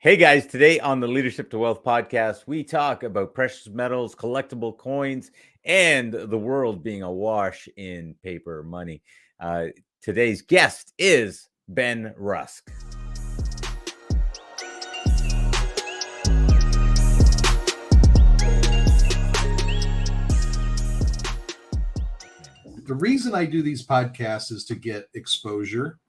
Hey guys, today on the Leadership to Wealth podcast, we talk about precious metals, collectible coins, and the world being awash in paper money. Today's guest is Ben Rusk. The reason I do these podcasts is to get exposure.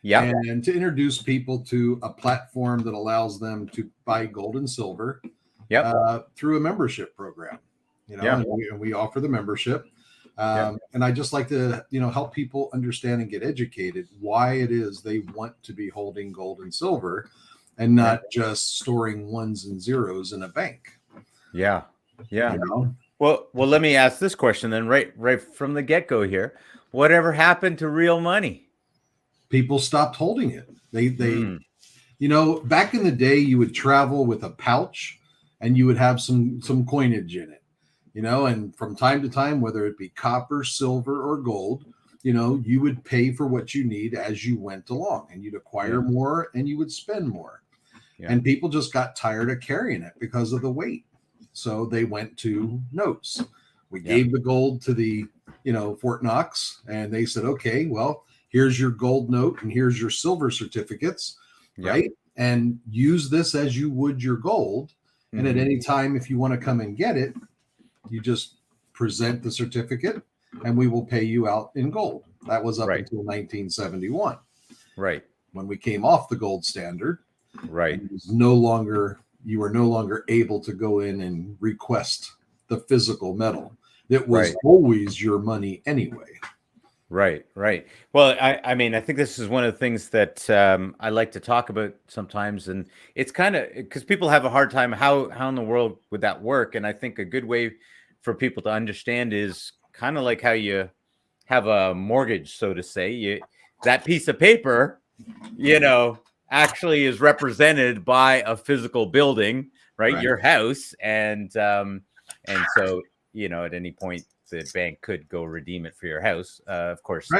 Yeah. And to introduce people to a platform that allows them to buy gold and silver through a membership program, and we offer the membership. And I just like to, help people understand and get educated why it is they want to be holding gold and silver and not just storing ones and zeros in a bank. Yeah. Well, let me ask this question then, right from the get-go here. Whatever happened to real money? People stopped holding it. They back in the day, you would travel with a pouch and you would have some coinage in it, and from time to time, whether it be copper, silver, or gold, you would pay for what you need as you went along, and you'd acquire more and you would spend more. And people just got tired of carrying it because of the weight. So they went to notes. We gave the gold to the, Fort Knox, and they said, okay, well, here's your gold note and here's your silver certificates, right? And use this as you would your gold. And at any time, if you want to come and get it, you just present the certificate and we will pay you out in gold. That was up until 1971. Right. When we came off the gold standard. Right. It was you were no longer able to go in and request the physical metal. It was always your money anyway. Right. Well, I mean, I think this is one of the things that I like to talk about sometimes, and it's kind of because people have a hard time. How in the world would that work? And I think a good way for people to understand is kind of like how you have a mortgage, so to say. That piece of paper, actually is represented by a physical building, right? Your house, and so at any point, the bank could go redeem it for your house. Of course,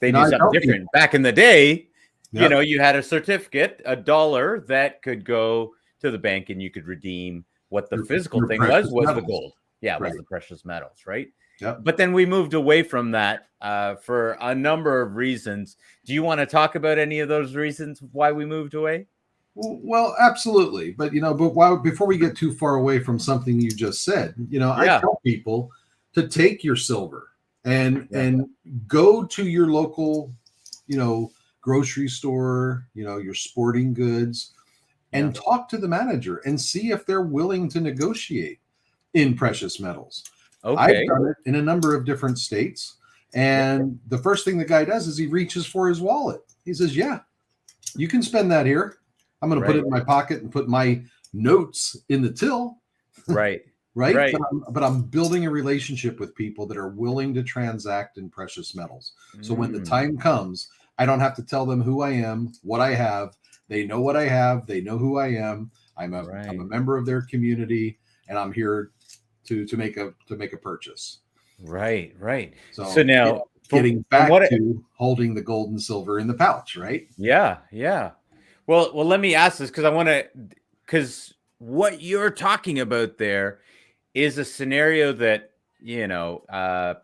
they do something different. Back in the day, you had a certificate, $1 that could go to the bank and you could redeem what the physical thing was the gold. Was the precious metals, right? Yep. But then we moved away from that for a number of reasons. Do you want to talk about any of those reasons why we moved away? Well, absolutely. But, before we get too far away from something you just said, I tell people to take your silver and go to your local, grocery store, your sporting goods, and talk to the manager and see if they're willing to negotiate in precious metals. Okay. I've done it in a number of different states. And the first thing the guy does is he reaches for his wallet. He says, yeah, you can spend that here. I'm going to put it in my pocket and put my notes in the till. Right. Right. But I'm building a relationship with people that are willing to transact in precious metals. So when the time comes, I don't have to tell them who I am, what I have. They know what I have. They know who I am. I'm a member of their community, and I'm here to make a purchase. Right. So now getting back to holding the gold and silver in the pouch, right? Yeah. Well, let me ask this because what you're talking about there is a scenario that,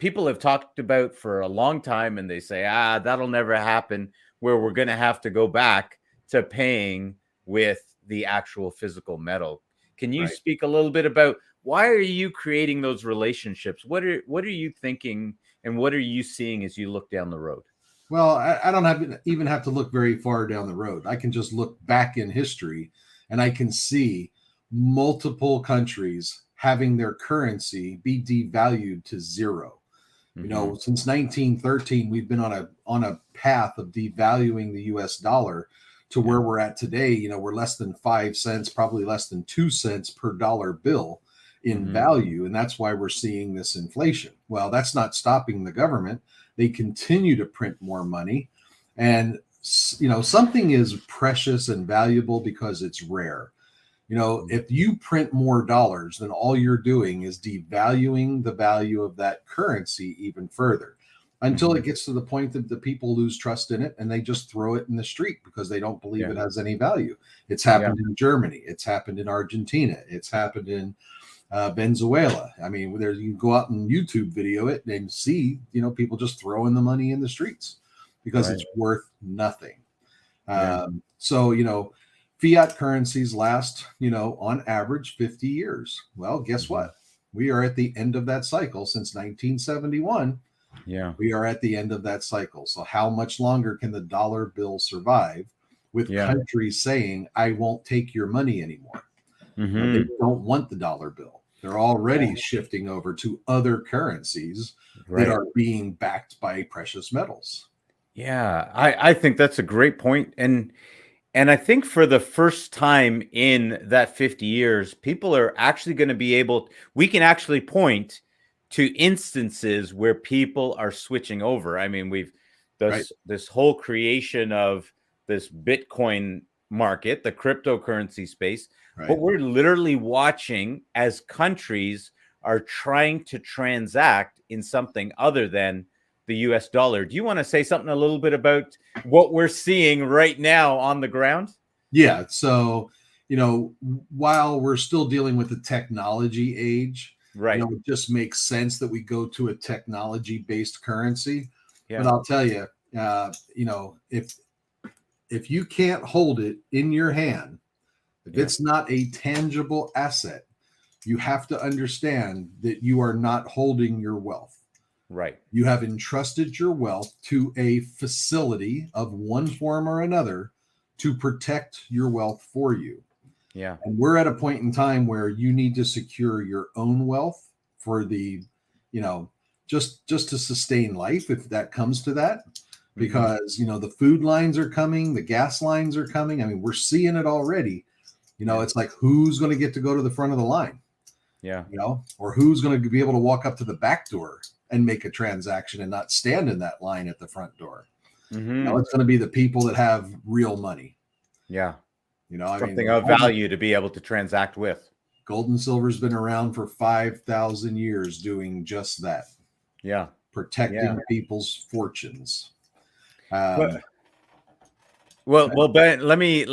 people have talked about for a long time, and they say, that'll never happen, where we're going to have to go back to paying with the actual physical metal. Can you speak a little bit about why are you creating those relationships? What are you thinking, and what are you seeing as you look down the road? Well, I don't even have to look very far down the road. I can just look back in history, and I can see multiple countries having their currency be devalued to zero. Since 1913, we've been on a path of devaluing the US dollar to where we're at today. We're less than 5 cents, probably less than 2 cents per dollar bill in value. And that's why we're seeing this inflation. Well, that's not stopping the government. They continue to print more money. And, something is precious and valuable because it's rare. If you print more dollars, then all you're doing is devaluing the value of that currency even further. until it gets to the point that the people lose trust in it and they just throw it in the street because they don't believe it has any value. It's happened in Germany. It's happened in Argentina. It's happened in Venezuela. I mean, there you can go out and YouTube video it and see, people just throwing the money in the streets because it's worth nothing. So, fiat currencies last, on average 50 years. Well, guess what? We are at the end of that cycle since 1971. Yeah. We are at the end of that cycle. So how much longer can the dollar bill survive with countries saying, I won't take your money anymore? They don't want the dollar bill. They're already shifting over to other currencies that are being backed by precious metals. Yeah, I think that's a great point. And I think for the first time in that 50 years, people are actually going to be we can actually point to instances where people are switching over. I mean, we've this whole creation of this Bitcoin market, the cryptocurrency space, but we're literally watching as countries are trying to transact in something other than the US dollar. Do you want to say something a little bit about what we're seeing right now on the ground? Yeah. So, while we're still dealing with the technology age, it just makes sense that we go to a technology-based currency. But I'll tell you, if you can't hold it in your hand, if it's not a tangible asset, you have to understand that you are not holding your wealth. Right. You have entrusted your wealth to a facility of one form or another to protect your wealth for you. Yeah. And we're at a point in time where you need to secure your own wealth for the, just to sustain life, if that comes to that, because, the food lines are coming, the gas lines are coming. I mean, we're seeing it already. It's like, who's going to get to go to the front of the line? Yeah. Or who's going to be able to walk up to the back door and make a transaction and not stand in that line at the front door. It's going to be the people that have real money. Yeah. Something of value to be able to transact with. Gold and silver's been around for 5,000 years doing just that. Yeah. Protecting people's fortunes. Well, Ben, let me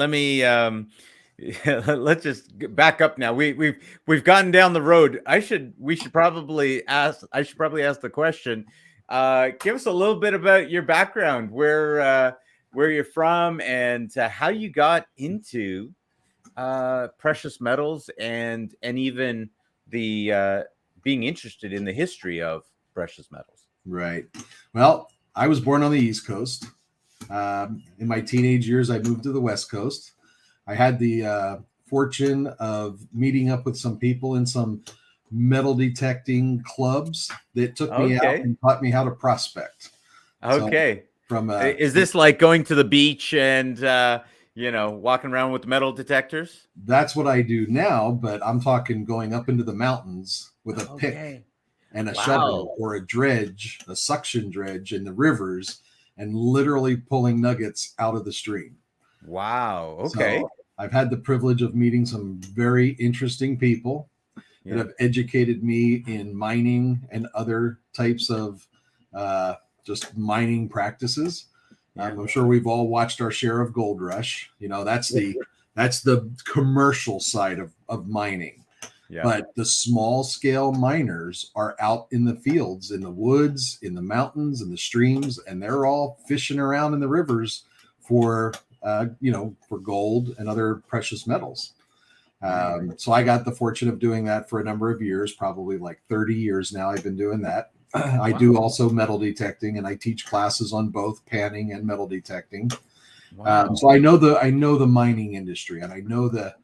let's just back up now. We've gotten down the road. I should probably ask the question. Give us a little bit about your background, where you're from, and how you got into precious metals, and even the being interested in the history of precious metals. Right. Well, I was born on the East Coast. In my teenage years, I moved to the West Coast. I had the fortune of meeting up with some people in some metal detecting clubs that took me out and taught me how to prospect. Okay. So is this like going to the beach and walking around with metal detectors? That's what I do now, but I'm talking going up into the mountains with a pick and a shovel or a dredge, a suction dredge in the rivers, and literally pulling nuggets out of the stream. Wow. Okay. So I've had the privilege of meeting some very interesting people that have educated me in mining and other types of just mining practices. I'm sure we've all watched our share of Gold Rush. That's the commercial side of mining. Yeah. But the small scale miners are out in the fields, in the woods, in the mountains, in the streams, and they're all fishing around in the rivers for gold and other precious metals. So I got the fortune of doing that for a number of years, probably like 30 years now. I've been doing that. I do also metal detecting, and I teach classes on both panning and metal detecting. Wow. So I know the mining industry, and I know the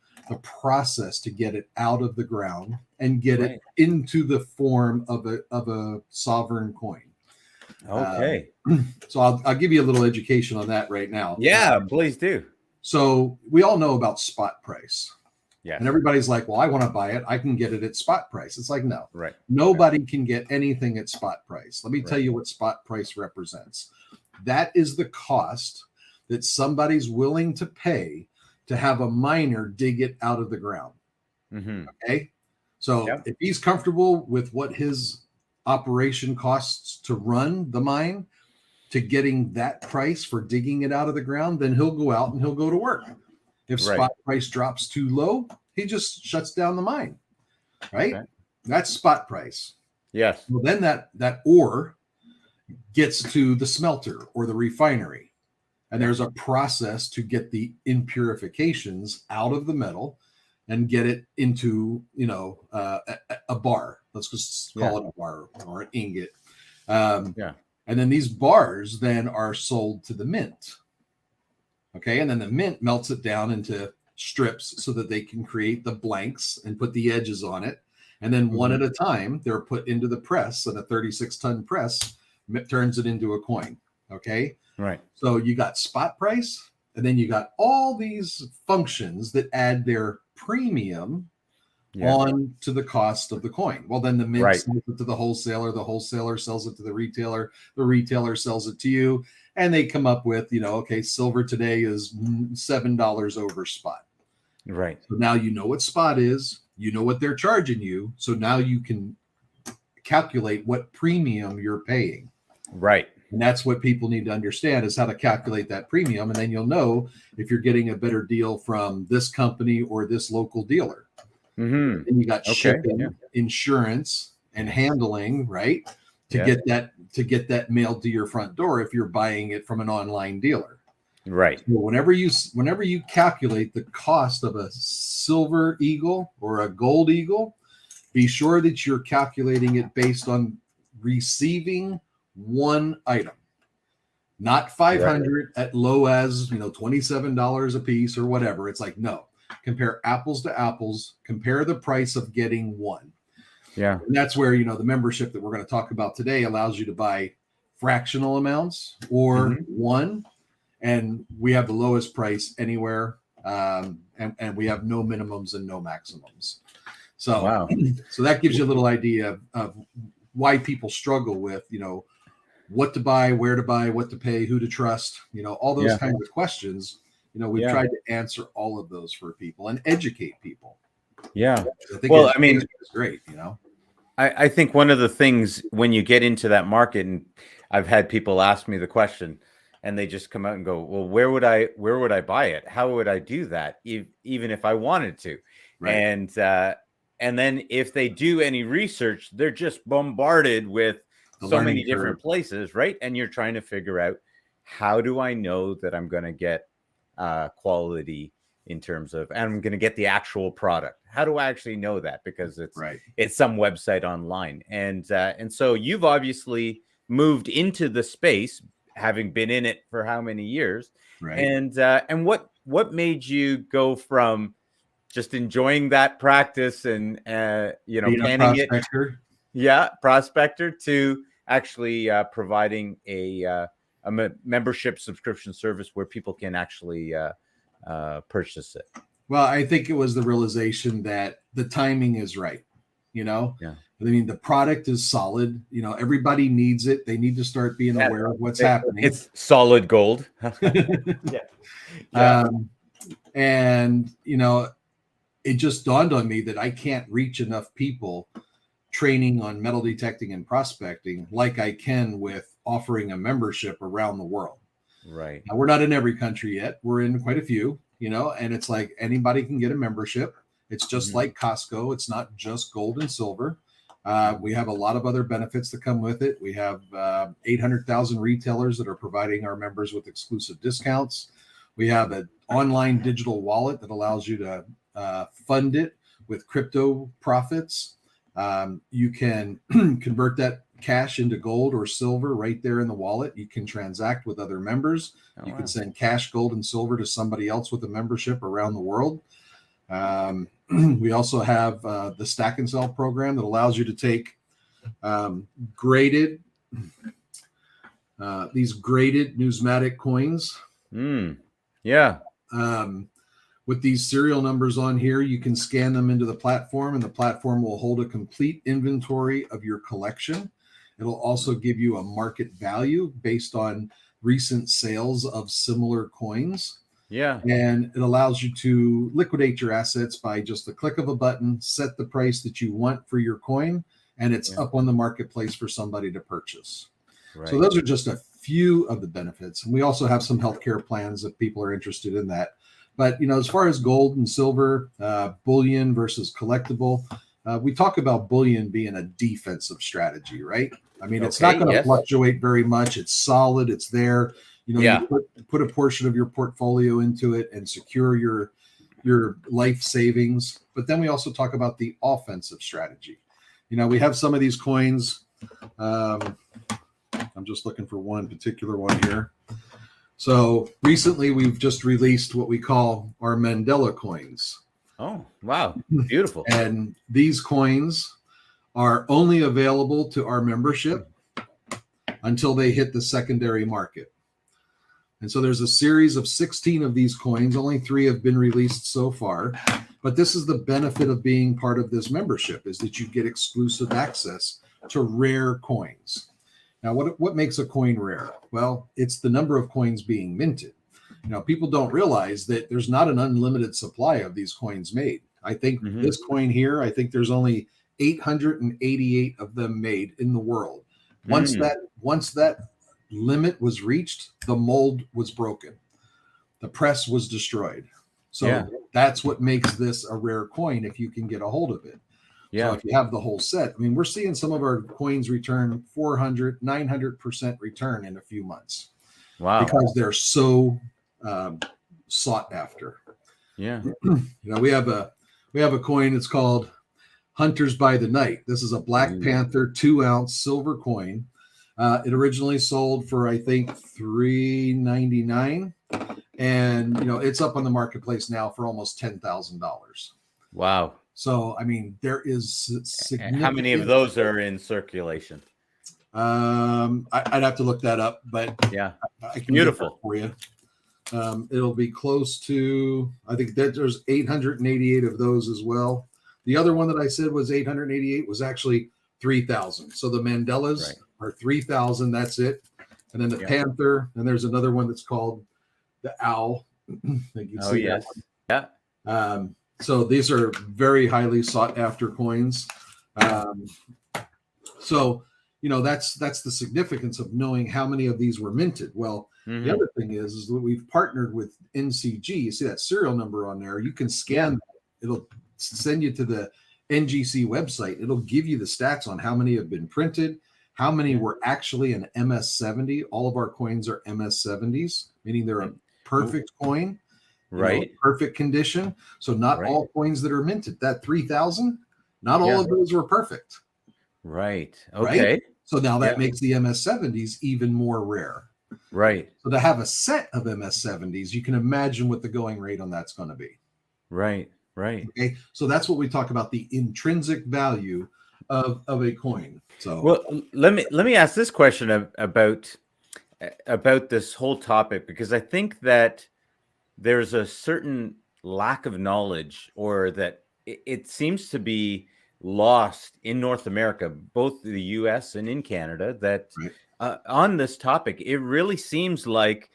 process to get it out of the ground and get it into the form of a sovereign coin. Okay. So I'll give you a little education on that right now. Yeah, please do. So we all know about spot price. Yeah. And everybody's like, well, I want to buy it. I can get it at spot price. It's like, no. Right. Nobody can get anything at spot price. Let me tell you what spot price represents. That is the cost that somebody's willing to pay to have a miner dig it out of the ground. Okay. So if he's comfortable with what his operation costs to run the mine to getting that price for digging it out of the ground, then he'll go out and he'll go to work. If Right. spot price drops too low, he just shuts down the mine, right? Okay. That's spot price. Yes. Well, then that ore gets to the smelter or the refinery, and there's a process to get the impurifications out of the metal and get it into, a bar. Let's just call it a bar or an ingot. And then these bars then are sold to the mint. Okay. And then the mint melts it down into strips so that they can create the blanks and put the edges on it. And then one at a time, they're put into the press, and a 36-ton press turns it into a coin. Okay. Right. So you got spot price, and then you got all these functions that add their premium on to the cost of the coin. Well, then the mint sells it to the wholesaler sells it to the retailer sells it to you, and they come up with, okay, silver today is $7 over spot. Right. So now you know what spot is, you know what they're charging you, so now you can calculate what premium you're paying. Right. And that's what people need to understand, is how to calculate that premium, and then you'll know if you're getting a better deal from this company or this local dealer. And you got shipping, insurance, and handling, right? To get that mailed to your front door if you're buying it from an online dealer. Right. So whenever you calculate the cost of a silver eagle or a gold eagle, be sure that you're calculating it based on receiving one item, not 500 at low as, $27 a piece or whatever. It's like, no. Compare apples to apples, compare the price of getting one. Yeah. And that's where, the membership that we're going to talk about today allows you to buy fractional amounts or one. And we have the lowest price anywhere. And we have no minimums and no maximums. So, so that gives you a little idea of why people struggle with, what to buy, where to buy, what to pay, who to trust, all those kinds of questions. We've tried to answer all of those for people and educate people. Yeah. I think it's great, I think one of the things when you get into that market, and I've had people ask me the question, and they just come out and go, well, where would I buy it? How would I do that? Even if I wanted to. Right. And then if they do any research, they're just bombarded with so many different places, right? And you're trying to figure out, how do I know that I'm going to get quality in terms of, and I'm going to get the actual product? How do I actually know that? Because it's some website online. And so you've obviously moved into the space, having been in it for how many years? Right. And what made you go from just enjoying that practice and canning it, prospector, to actually providing a membership subscription service where people can actually purchase it? Well, I think it was the realization that the timing is right. I mean, the product is solid. Everybody needs it. They need to start being aware of what's happening. It's solid gold. And it just dawned on me that I can't reach enough people training on metal detecting and prospecting like I can with offering a membership around the world. Right. Now, we're not in every country yet. We're in quite a few, and it's like anybody can get a membership. It's just like Costco. It's not just gold and silver. We have a lot of other benefits that come with it. We have 800,000 retailers that are providing our members with exclusive discounts. We have an online digital wallet that allows you to fund it with crypto profits. You can convert that cash into gold or silver right there in the wallet. You can transact with other members. You can send cash, gold, and silver to somebody else with a membership around the world. We also have the Stack and Sell program that allows you to take these graded numismatic coins. With these serial numbers on here, you can scan them into the platform, and the platform will hold a complete inventory of your collection. It'll also give you a market value based on recent sales of similar coins. Yeah. And it allows you to liquidate your assets by just a click of a button, set the price that you want for your coin, and it's Yeah. up on the marketplace for somebody to purchase. Right. So those are just a few of the benefits. And we also have some healthcare plans if people are interested in that. But, as far as gold and silver, bullion versus collectible, we talk about bullion being a defensive strategy, right? I mean, it's not going to fluctuate very much. It's solid. It's there. You put a portion of your portfolio into it and secure your life savings. But then we also talk about the offensive strategy. We have some of these coins. I'm just looking for one particular one here. So recently we've just released what we call our Mandela coins. Oh, wow. Beautiful. And these coins are only available to our membership until they hit the secondary market. And so there's a series of 16 of these coins. Only 3 have been released so far. But this is the benefit of being part of this membership, is that you get exclusive access to rare coins. Now, what makes a coin rare? Well, it's the number of coins being minted. People don't realize that there's not an unlimited supply of these coins made. I think this coin here, I think there's only 888 of them made in the world. Once that limit was reached, the mold was broken. The press was destroyed. So that's what makes this a rare coin if you can get a hold of it. Yeah. So if you have the whole set, I mean, we're seeing some of our coins return 400, 900% return in a few months. Wow. Because they're so sought after. Yeah. We have a coin. It's called Hunters by the Night. This is a Black Panther 2-ounce silver coin. It originally sold for, I think, $3.99. And, it's up on the marketplace now for almost $10,000. Wow. So, I mean, there is significant. How many of those are in circulation? I'd have to look that up, but yeah, I can beautiful for you. It'll be close to, I think that there's 888 of those as well. The other one that I said was 888 was actually 3,000. So the Mandelas are 3,000. That's it. And then the Panther, and there's another one that's called the Owl. Yes. Yeah. So these are very highly sought after coins. So, that's the significance of knowing how many of these were minted. Well, the other thing is that we've partnered with NCG. You see that serial number on there. You can scan that. It'll send you to the NGC website. It'll give you the stats on how many have been printed, how many were actually an MS-70. All of our coins are MS-70s, meaning they're a perfect coin. Right. Perfect condition. So not all coins that are minted, that 3,000, not all of those were perfect. Right. Okay. Right? So now that makes the MS-70s even more rare. Right. So to have a set of MS-70s, you can imagine what the going rate on that's going to be. Right. Right. Okay. So that's what we talk about, the intrinsic value of a coin. So well, let me ask this question about this whole topic, because I think that there's a certain lack of knowledge, or that it seems to be lost in North America, both the US and in Canada, that on this topic, it really seems like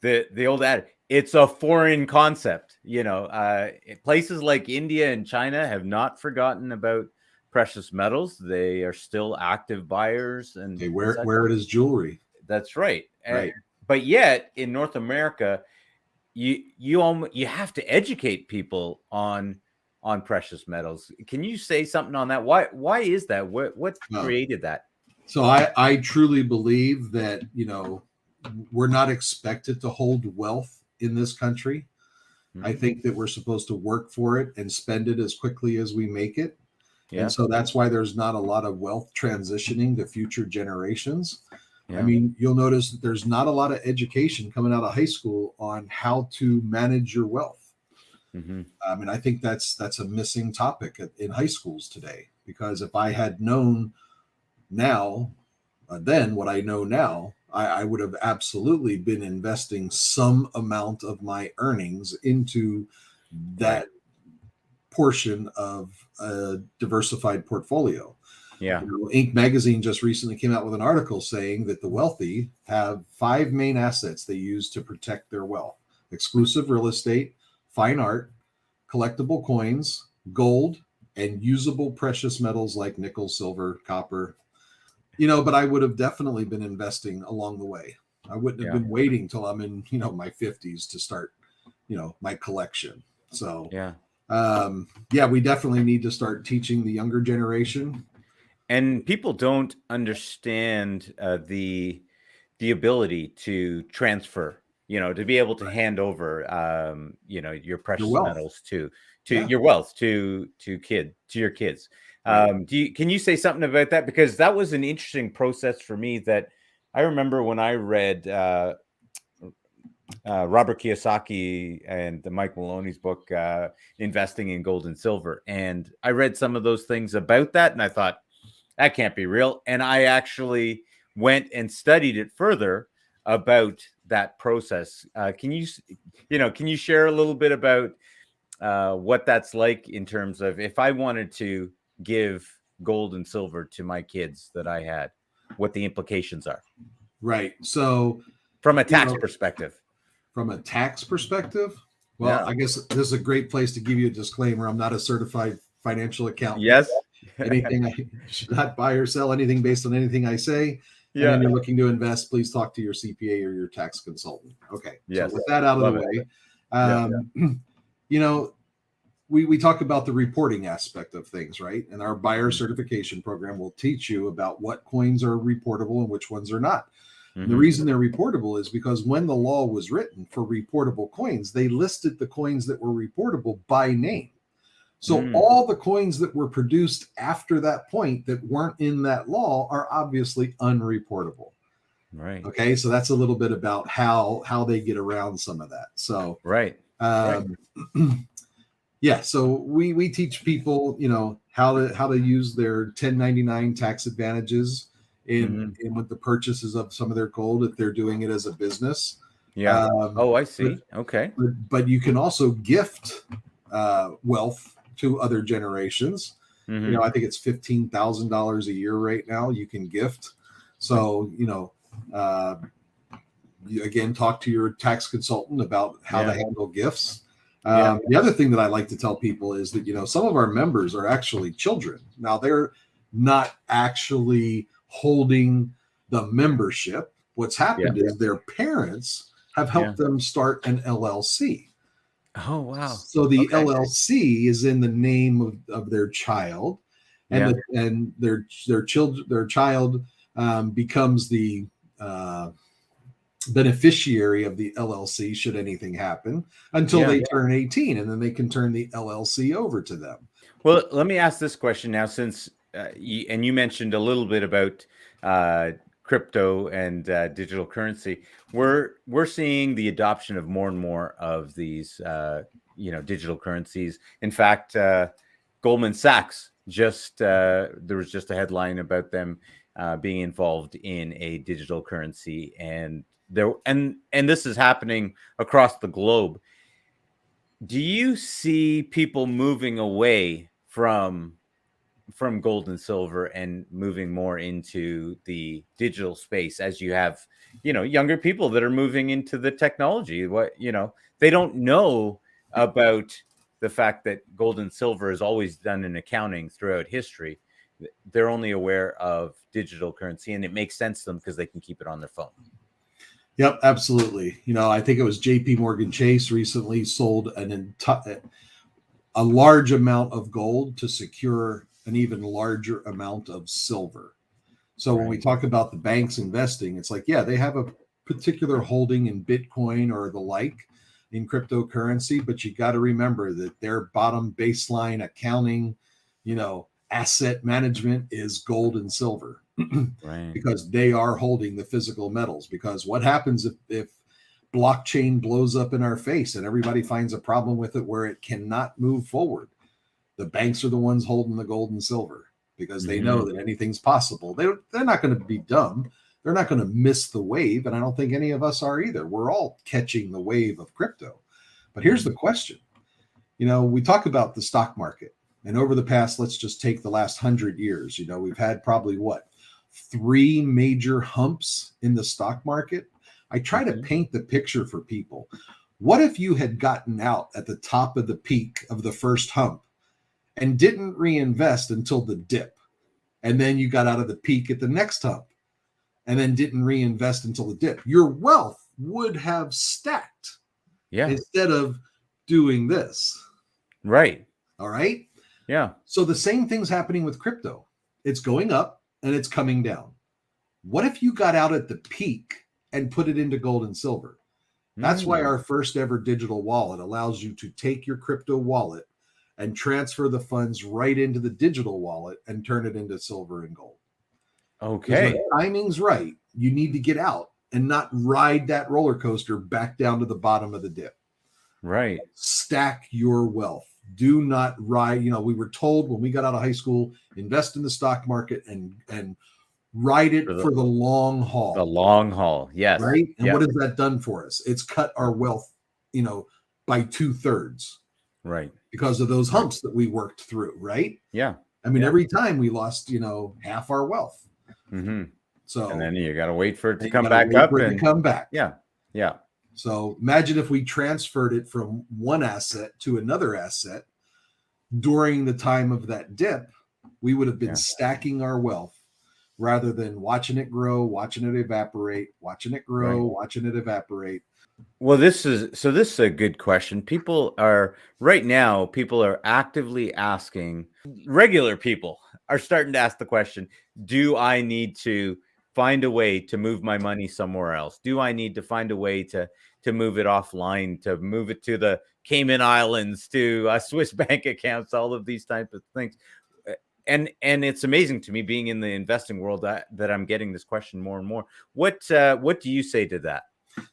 the old adage, it's a foreign concept. Places like India and China have not forgotten about precious metals. They are still active buyers, and they wear it as jewelry. That's right. But yet in North America, you have to educate people on precious metals. Can you say something on that? Why is that? What created that? So I truly believe that, we're not expected to hold wealth in this country. I think that we're supposed to work for it and spend it as quickly as we make it. Yeah. And so that's why there's not a lot of wealth transitioning to future generations. Yeah. I mean, you'll notice that there's not a lot of education coming out of high school on how to manage your wealth. I mean, I think that's a missing topic in high schools today, because if I had known then what I know now, I would have absolutely been investing some amount of my earnings into that portion of a diversified portfolio. Yeah. Inc. magazine just recently came out with an article saying that the wealthy have 5 main assets they use to protect their wealth: exclusive real estate, fine art, collectible coins, gold, and usable precious metals like nickel, silver, copper. But I would have definitely been investing along the way. I wouldn't have Yeah. been waiting till I'm in, my 50s to start, my collection. So, Yeah. yeah, we definitely need to start teaching the younger generation. And people don't understand the ability to transfer, to be able to hand over, your Your precious wealth. metals to Yeah. your wealth to your kids. Right. Can you say something about that? Because that was an interesting process for me that I remember when I read Robert Kiyosaki and the Mike Maloney's book, Investing in Gold and Silver. And I read some of those things about that, and I thought, that can't be real. And I actually went and studied it further about that process. Can you share a little bit about what that's like in terms of if I wanted to give gold and silver to my kids that I had, what the implications are Right. So, from a you tax know, perspective? from a tax perspective, well, Yeah. I guess this is a great place to give you a disclaimer. I'm not a certified financial accountant. Yes. Anything I should not buy or sell anything based on anything I say. And Yeah. then you're looking to invest, please talk to your CPA or your tax consultant. Okay. So Yes. with that out of the Love it. way, Yeah. you know, we talk about the reporting aspect of things, right? And our buyer certification program will teach you about what coins are reportable and which ones are not. And the Mm-hmm. reason they're reportable is because when the law was written for reportable coins, they listed the coins that were reportable by name. So Mm. all the coins that were produced after that point that weren't in that law are obviously unreportable. Right. Okay, so that's a little bit about how they get around some of that. So Right. Right. um, yeah, so we teach people, how to use their 1099 tax advantages Mm-hmm. in with the purchases of some of their gold if they're doing it as a business. Yeah. Um, Oh, I but, see. Okay. but you can also gift wealth to other generations. Mm-hmm. I think it's $15,000 a year right now you can gift. So, you, again, talk to your tax consultant about how to Yeah. handle gifts. Yeah. The other thing that I like to tell people is that, some of our members are actually children. Now, they're not actually holding the membership. What's Yeah. happened is their parents have Yeah. helped them start an LLC. Oh, wow. So the Okay. LLC is in the name of their child, and Yeah. their child becomes the uh, beneficiary of the LLC should anything happen until Yeah. they turn 18, and then they can turn the LLC over to them. Well, let me ask this question now, since you mentioned a little bit about uh, crypto and digital currency. We're seeing the adoption of more and more of these, digital currencies. In fact, Goldman Sachs there was just a headline about them being involved in a digital currency, and this is happening across the globe. Do you see people moving away from gold and silver and moving more into the digital space, as you have, younger people that are moving into the technology? They don't know about the fact that gold and silver is always done in accounting throughout history. They're only aware of digital currency, and it makes sense to them because they can keep it on their phone. Yep, absolutely. I think it was JP Morgan Chase recently sold a large amount of gold to secure an even larger amount of silver. So when we Right. talk about the banks investing, it's like, yeah, they have a particular holding in Bitcoin or the like in cryptocurrency, but you got to remember that their bottom baseline accounting, asset management is gold and silver Right. because they are holding the physical metals. Because what happens if blockchain blows up in our face and everybody finds a problem with it where it cannot move forward? The banks are the ones holding the gold and silver because they know Mm-hmm. that anything's possible. They're not going to be dumb. They're not going to miss the wave. And I don't think any of us are either. We're all catching the wave of crypto. But here's the question. We talk about the stock market. And over the past, let's just take the last 100 years, we've had probably three major humps in the stock market. I try to Mm-hmm. paint the picture for people. What if you had gotten out at the top of the peak of the first hump and didn't reinvest until the dip. And then you got out of the peak at the next hump and then didn't reinvest until the dip, your wealth would have stacked instead of doing this. Right. All right. Yeah. So the same thing's happening with crypto. It's going up and it's coming down. What if you got out at the peak and put it into gold and silver? That's why our first ever digital wallet allows you to take your crypto wallet and transfer the funds right into the digital wallet and turn it into silver and gold. Okay. When the timing's right, you need to get out and not ride that roller coaster back down to the bottom of the dip. Right. Stack your wealth. Do not ride. We were told when we got out of high school, invest in the stock market and ride it for the long haul. The long haul. Yes. Right. And what has that done for us? It's cut our wealth, by 2/3. Right. Because of those humps that we worked through. Right. Yeah. I mean, every time we lost, half our wealth. Mm-hmm. So, and then you got to wait for it to come back up and come back. Yeah. Yeah. So imagine if we transferred it from one asset to another asset during the time of that dip, we would have been stacking our wealth rather than watching it grow, watching it evaporate, watching it grow, watching it evaporate. Well, this is a good question. People are actively asking, regular people are starting to ask the question, do I need to find a way to move my money somewhere else? Do I need to find a way to move it offline, to move it to the Cayman Islands, to Swiss bank accounts, all of these types of things? And it's amazing to me, being in the investing world, that I'm getting this question more and more. What do you say to that?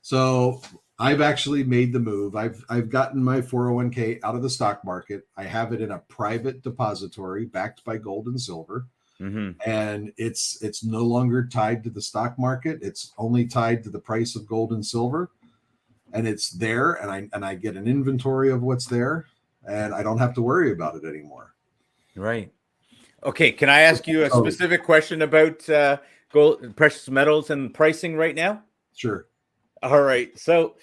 So I've actually made the move. I've gotten my 401k out of the stock market. I have it in a private depository backed by gold and silver. Mm-hmm. And it's no longer tied to the stock market. It's only tied to the price of gold and silver. And it's there, and I get an inventory of what's there, and I don't have to worry about it anymore. Right. Okay. Can I ask you a specific question about gold, precious metals, and pricing right now? Sure. All right. So,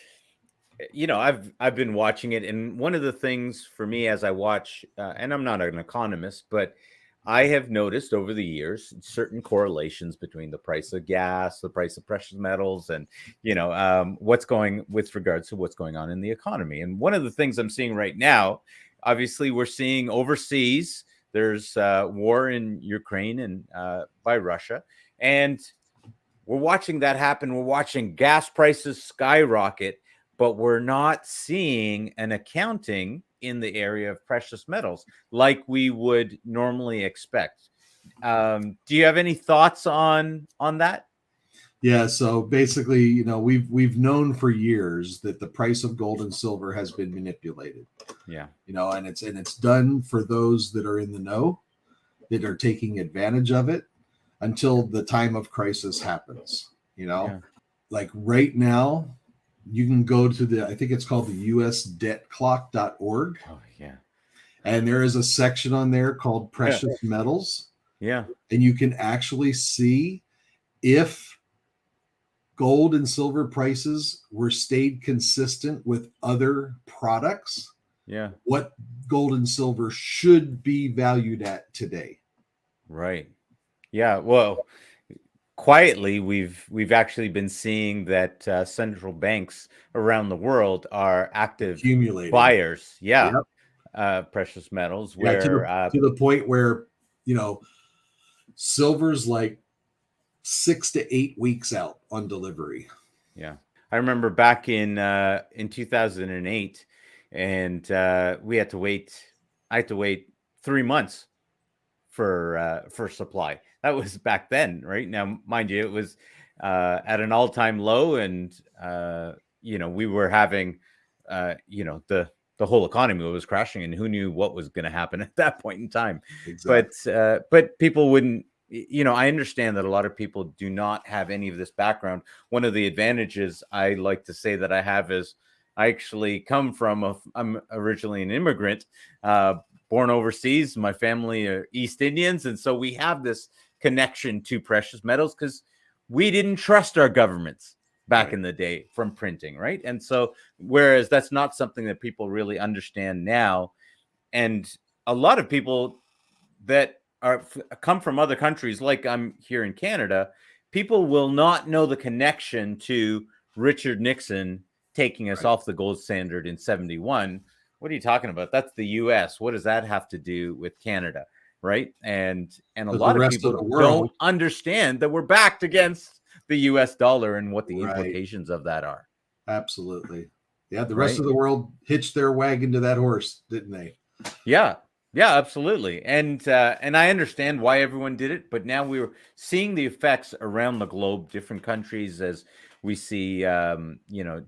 I've been watching it, and one of the things for me as I watch, and I'm not an economist, but I have noticed over the years certain correlations between the price of gas, the price of precious metals, and what's going with regards to what's going on in the economy. And one of the things I'm seeing right now, obviously, we're seeing overseas. There's war in Ukraine and by Russia, and we're watching that happen. We're watching gas prices skyrocket, but we're not seeing an accounting in the area of precious metals like we would normally expect. Do you have any thoughts on that? Yeah. So basically, we've known for years that the price of gold and silver has been manipulated. Yeah. And it's done for those that are in the know, that are taking advantage of it until the time of crisis happens. Like right now, you can go to I think it's called the usdebtclock.org. Oh, yeah. And there is a section on there called precious metals. Yeah. And you can actually see if gold and silver prices stayed consistent with other products. Yeah. What gold and silver should be valued at today. Right. Yeah. Well, quietly, we've actually been seeing that central banks around the world are active buyers. Yeah. Yep. Precious metals. Where to the point where silver's like 6 to 8 weeks out on delivery. Yeah, I remember back in 2008, and we had to wait. I had to wait 3 months for supply. That was back then, right? Now, mind you, it was at an all-time low, and we were having the whole economy was crashing, and who knew what was going to happen at that point in time. Exactly. But people wouldn't. I understand that a lot of people do not have any of this background. One of the advantages I like to say that I have is I actually come from I'm originally an immigrant, born overseas. My family are East Indians, and so we have this connection to precious metals because we didn't trust our governments back in the day from printing, right? And so, whereas that's not something that people really understand now, and a lot of people that come from other countries, like I'm here in Canada, people will not know the connection to Richard Nixon taking us Right. off the gold standard in 71. What are you talking about? That's the US. What does that have to do with Canada? Right. And a But the lot of rest of people the world, don't understand that we're backed against the US dollar and what the right? implications of that are. Absolutely. Yeah, the rest Right. of the world hitched their wagon to that horse, didn't they? Yeah. Yeah, absolutely. And I understand why everyone did it, but now we're seeing the effects around the globe, different countries, as we see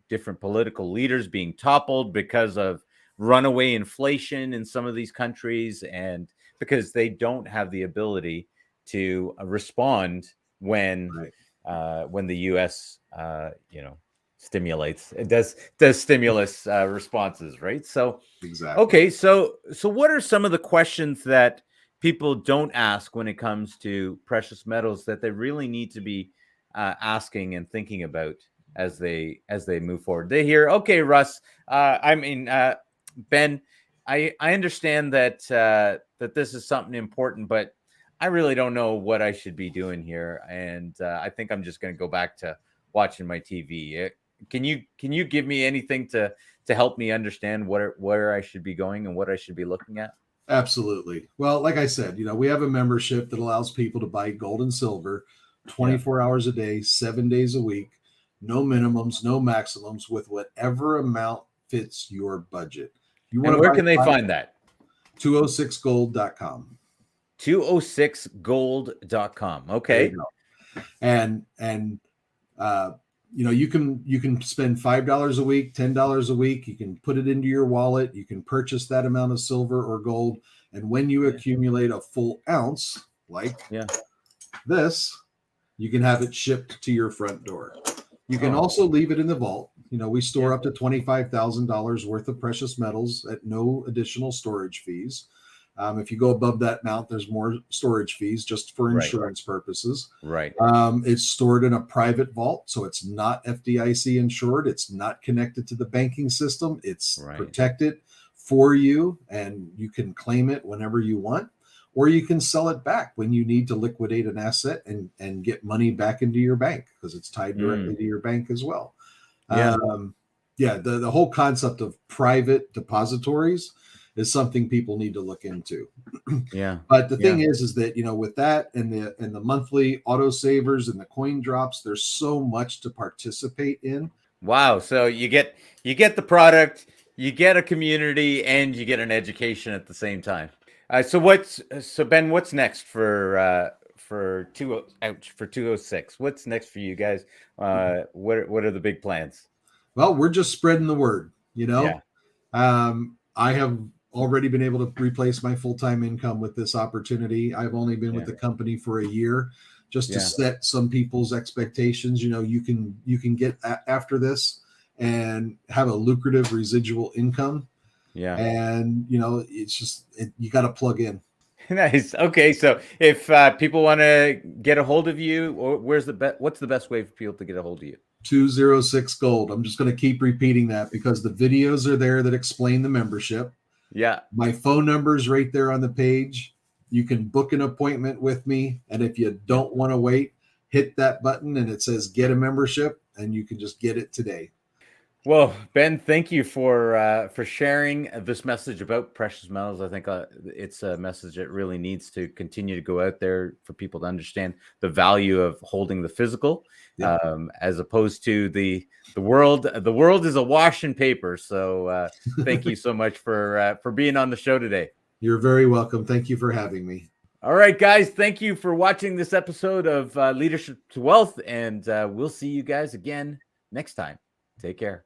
different political leaders being toppled because of runaway inflation in some of these countries, and because they don't have the ability to respond Right. when the US stimulates, it does stimulus responses, right? So Exactly. okay, so what are some of the questions that people don't ask when it comes to precious metals that they really need to be asking and thinking about as they move forward? They hear, okay, Russ, Ben, I understand that this is something important, but I really don't know what I should be doing here, and I think I'm just going to go back to watching my TV. Can you give me anything to help me understand where I should be going and what I should be looking at? Absolutely. Well, like I said, we have a membership that allows people to buy gold and silver Yeah. 24 hours a day, 7 days a week, no minimums, no maximums, with whatever amount fits your budget. You want And to where buy can they five, find that? 206gold.com. 206gold.com. There you Okay. go. And uh, you can spend $5 a week, $10 a week. You can put it into your wallet. You can purchase that amount of silver or gold, and when you Yeah. accumulate a full ounce like Yeah. this, you can have it shipped to your front door. You can Oh, also leave it in the vault. We yeah. store up to $25,000 worth of precious metals at no additional storage fees. If you go above that amount, there's more storage fees just for Right. insurance purposes. Right. It's stored in a private vault, so it's not FDIC insured. It's not connected to the banking system. It's Right. protected for you, and you can claim it whenever you want, or you can sell it back when you need to liquidate an asset and get money back into your bank, because it's tied directly to your bank as well. Yeah. Yeah, the whole concept of private depositories is something people need to look into. Yeah. But the Yeah. thing is that with that and the monthly auto savers and the coin drops, there's so much to participate in. Wow. So you get the product, you get a community, and you get an education at the same time. So Ben, what's next for 206? What's next for you guys? What are the big plans? Well, we're just spreading the word. Yeah. I have already been able to replace my full-time income with this opportunity. I've only been with Yeah. the company for a year, just to Yeah. set some people's expectations. You can get after this and have a lucrative residual income, Yeah. and it's just you got to plug in. Nice. Okay, so if people want to get a hold of you, or what's the best way for people to get a hold of you? 206 gold. I'm just going to keep repeating that because the videos are there that explain the membership. Yeah. My phone number is right there on the page. You can book an appointment with me, and if you don't want to wait, hit that button and it says get a membership, and you can just get it today. Well, Ben, thank you for sharing this message about precious metals. I think it's a message that really needs to continue to go out there for people to understand the value of holding the physical, Yep. as opposed to the world. The world is a wash in paper. So thank you so much for being on the show today. You're very welcome. Thank you for having me. All right, guys, thank you for watching this episode of Leadership to Wealth, and we'll see you guys again next time. Take care.